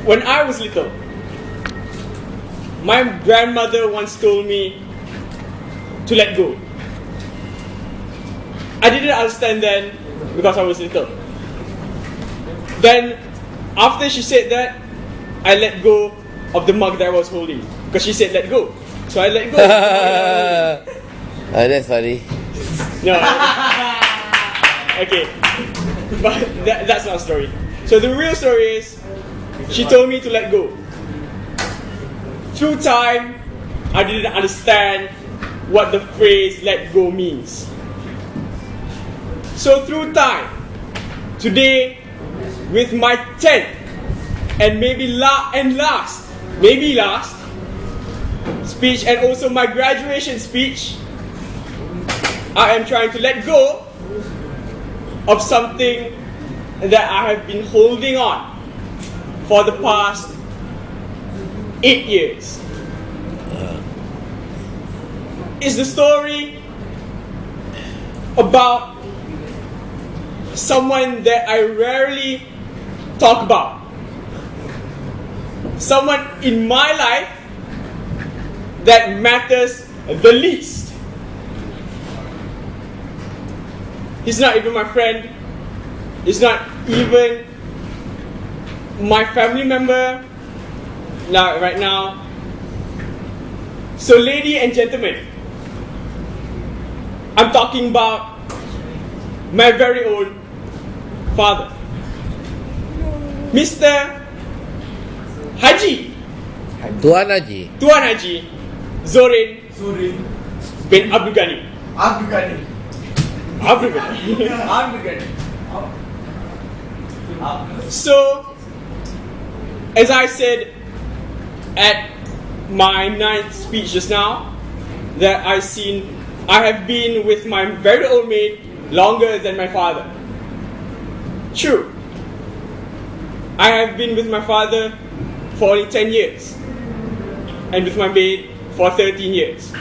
When I was little, my grandmother once told me to let go. I didn't understand then because I was little. Then, after she said that, I let go of the mug that I was holding because she said let go. So I let go. That's funny. No. Okay. But that's not a story. So the real story is, she told me to let go. Through time, I didn't understand what the phrase let go means. So through time, today, with my 10th and maybe last speech and also my graduation speech, I am trying to let go of something that I have been holding on for the past 8 years. It's the story about someone that I rarely talk about. Someone in my life that matters the least. He's not even my friend. He's not even my family member right now. So, ladies and gentlemen, I'm talking about my very own father, Mr. Haji. Tuan Haji Zorin bin Abdul Ghani. So, as I said at my 9th speech just now, that I have been with my very old mate longer than my father. True. I have been with my father for only 10 years and with my maid for 13 years.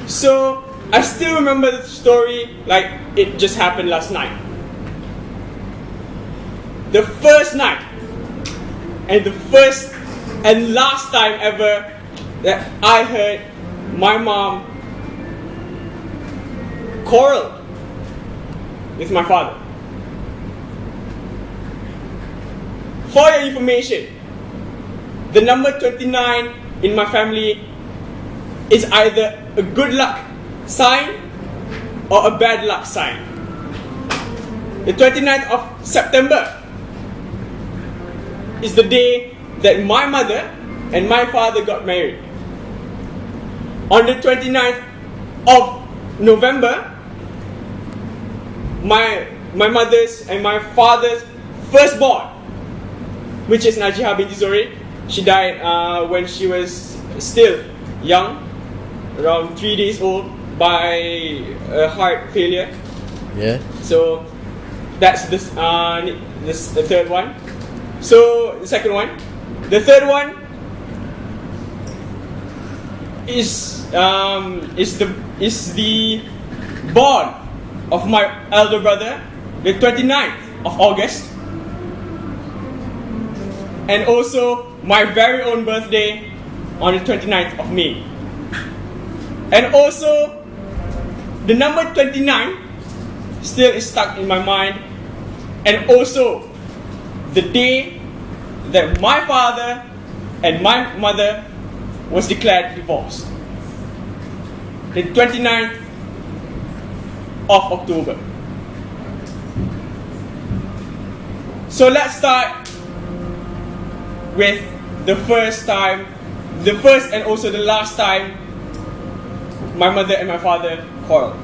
So, I still remember the story like it just happened last night. The first night and the first and last time ever that I heard my mom quarrel with my father. For your information, the number 29 in my family is either a good luck sign or a bad luck sign. The 29th of September is the day that my mother and my father got married. On the 29th of November, my mother's and my father's firstborn, which is Najiha binti Zorin, she died when she was still young, around 3 days old, by a heart failure. Yeah. So that's the third one. So the second one, the third one is the born of my elder brother, the 29th of August, and also my very own birthday on the 29th of May. And also the number 29 still is stuck in my mind, and also the day that my father and my mother was declared divorced, the 29th of October. So let's start with the first and also the last time my mother and my father quarreled.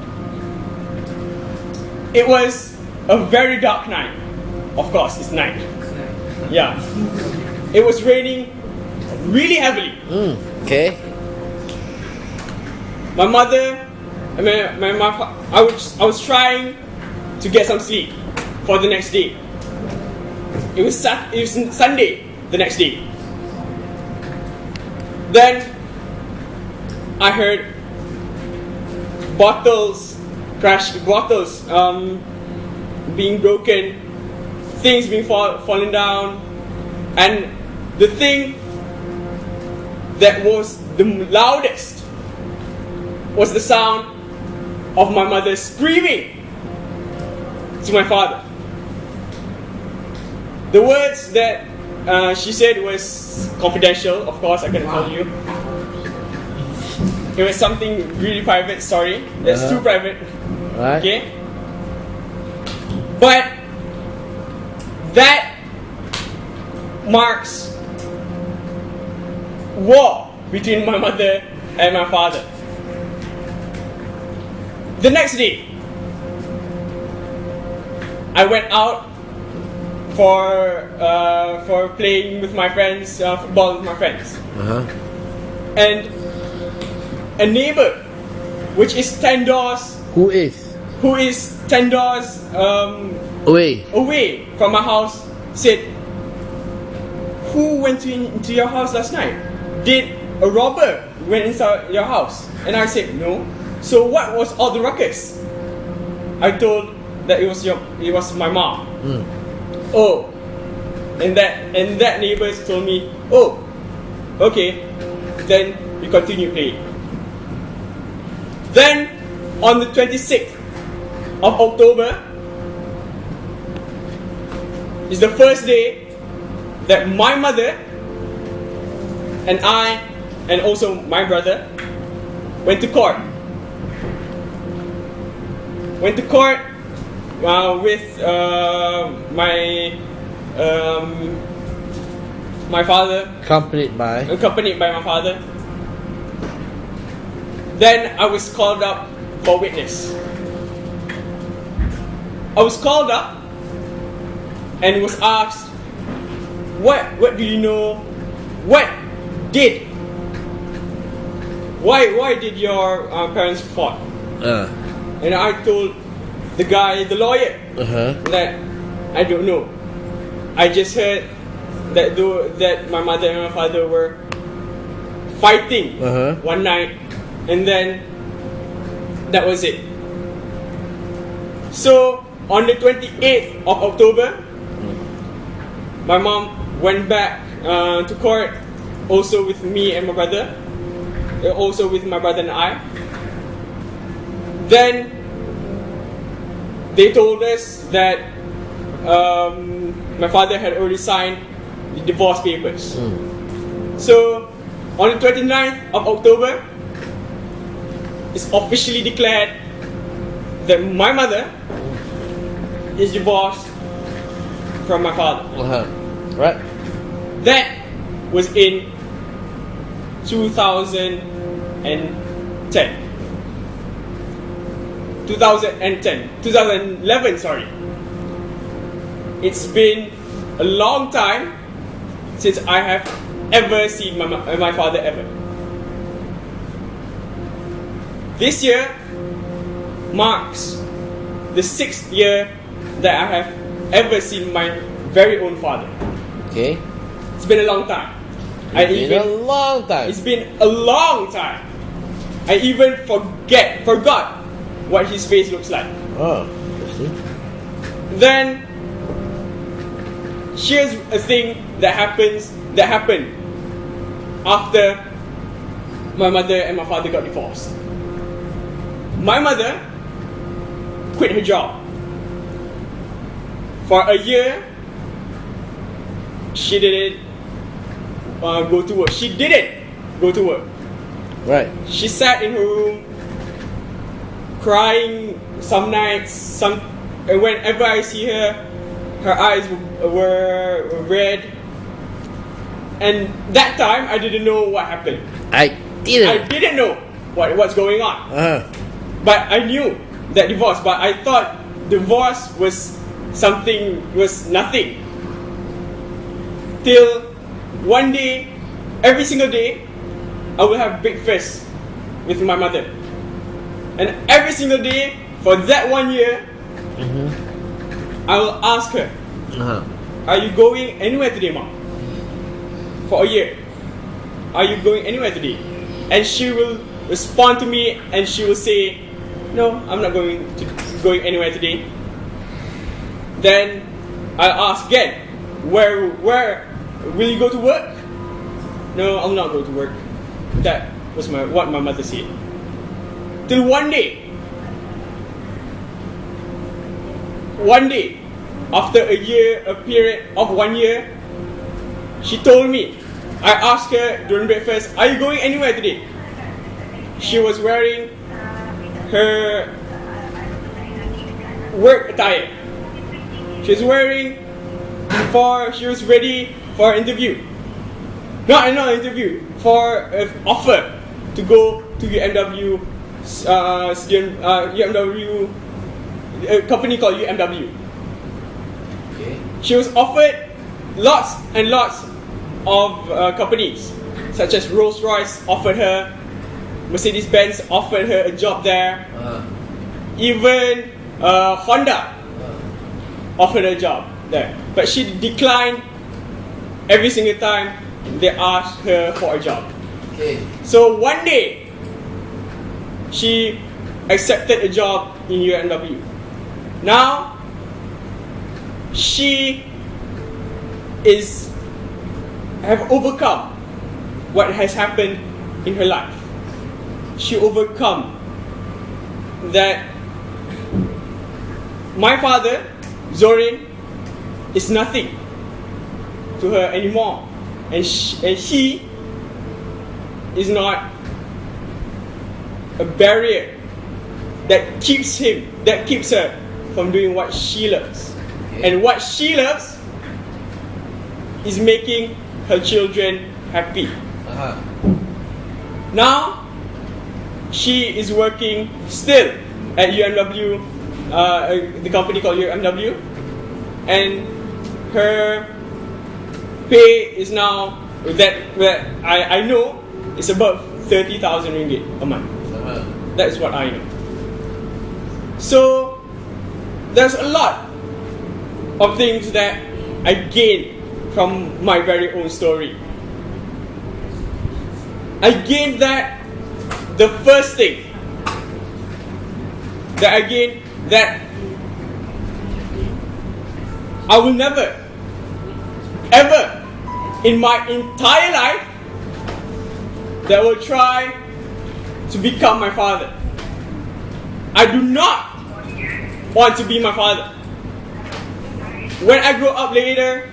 It was a very dark night. Of course, it's night. Yeah. It was raining really heavily. Okay. My mother, I was trying to get some sleep for the next day. It was Sunday the next day. Then I heard bottles being broken, things being falling down, And the thing that was the loudest was the sound of my mother screaming to my father. The words that she said was confidential, of course, I cannot tell you. It was something really private, sorry. That's too private. Right. Okay? But that marks war between my mother and my father. The next day, I went out for playing with my friends, football with my friends. And a neighbor, which is 10 doors, Who is? 10 doors away from my house, said, "Who went into your house last night? Did a robber went inside your house?" And I said, "No." "So what was all the ruckus?" I told that it was my mom. Oh, and that neighbors told me, "Oh, okay, then you continue playing." Then on the 26th of October is the first day that my mother and I, and also my brother, went to court. With my father, Accompanied by? accompanied by my father. Then I was called up for witness. I was called up and was asked, What do you know? Why did your parents fought?" And I told the lawyer, that I don't know. I just heard that my mother and my father were fighting one night, and then that was it. So on the 28th of October, my mom went back to court, also with me and my brother, also with my brother and I. Then they told us that my father had already signed the divorce papers. So on the 29th of October, it's officially declared that my mother is divorced from my father. Right. That was in 2010. 2011, sorry. It's been a long time since I have ever seen my father ever. This year marks the 6th year that I have ever seen my very own father. Okay. It's been a long time. It's been a long time. It's been a long time. I even forgot what his face looks like. Oh, interesting. Then here's a thing that happened after my mother and my father got divorced. My mother quit her job. For a year, she didn't go to work. She didn't go to work. Right. She sat in her room, crying some nights. And whenever I see her, her eyes were red. And that time, I didn't know what happened. I didn't know what's going on. But I knew that divorce. But I thought divorce was nothing. Till one day, every single day, I will have big fists with my mother. And every single day, for that 1 year, I will ask her, "Are you going anywhere today, Mom?" For a year. "Are you going anywhere today?" And she will respond to me and she will say, "No, I'm not going anywhere today." Then I'll ask again, where will you go to work? No, I'll not go to work. That was what my mother said. Till one day, after a period of 1 year, she told me, I asked her during breakfast, are you going anywhere today? She was wearing her work attire. She was ready for an interview. Not an interview, for an offer to go to UMW, a company called UMW. Okay. She was offered lots and lots of companies, such as Rolls-Royce offered her, Mercedes-Benz offered her a job there, even Honda offered her a job there. But she declined every single time they asked her for a job. Okay. So one day, she accepted a job in UMW. Now, she have overcome what has happened in her life. She overcome that my father, Zorin, is nothing to her anymore, and he is not a barrier that keeps her from doing what she loves. And what she loves is making her children happy. Now, she is working still at UMW, the company called UMW, and her pay is now, that I know, is about 30,000 ringgit a month. That is what I know. So, there's a lot of things that I gained from my very own story. I gained that the first thing that I gained, that I will never, ever in my entire life that will try to become my father. I do not want to be my father. When I grow up later,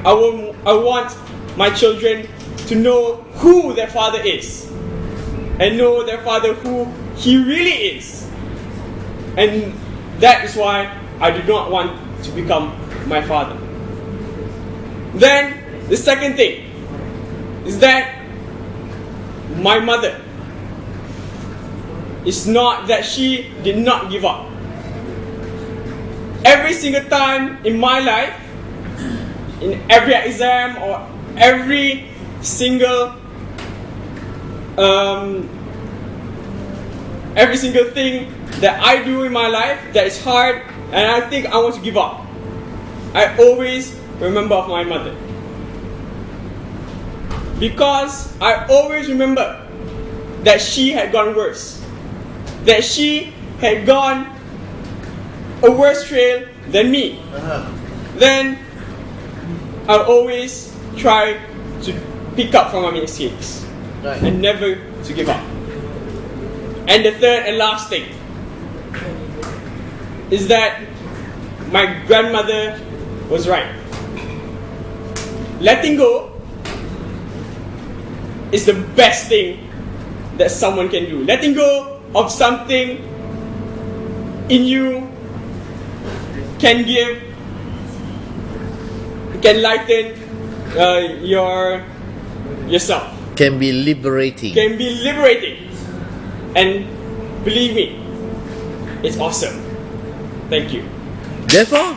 I want my children to know who their father is, and know their father who he really is. And that is why I do not want to become my father. Then the second thing is that my mother, it's not that she did not give up. Every single time in my life, in every exam or every single thing that I do in my life that is hard and I think I want to give up, I always remember of my mother. Because I always remember that she had gone worse. That she had gone a worse trail than me. Then I always try to pick up from my mistakes. Right. And never to give up. And the third and last thing is that my grandmother was right. Letting go is the best thing that someone can do. Letting go of something in you can lighten yourself. Can be liberating. Can be liberating. And believe me, it's awesome. Thank you. Therefore,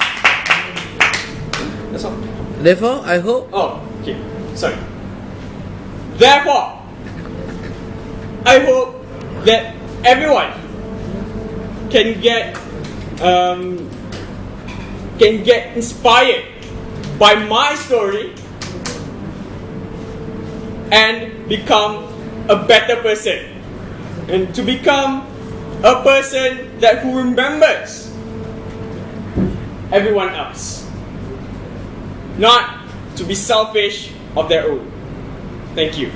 That's all. therefore, I hope. Oh, okay. Sorry. Therefore, I hope that everyone can get inspired by my story and become a better person, and to become a person who remembers everyone else, not to be selfish of their own. Thank you.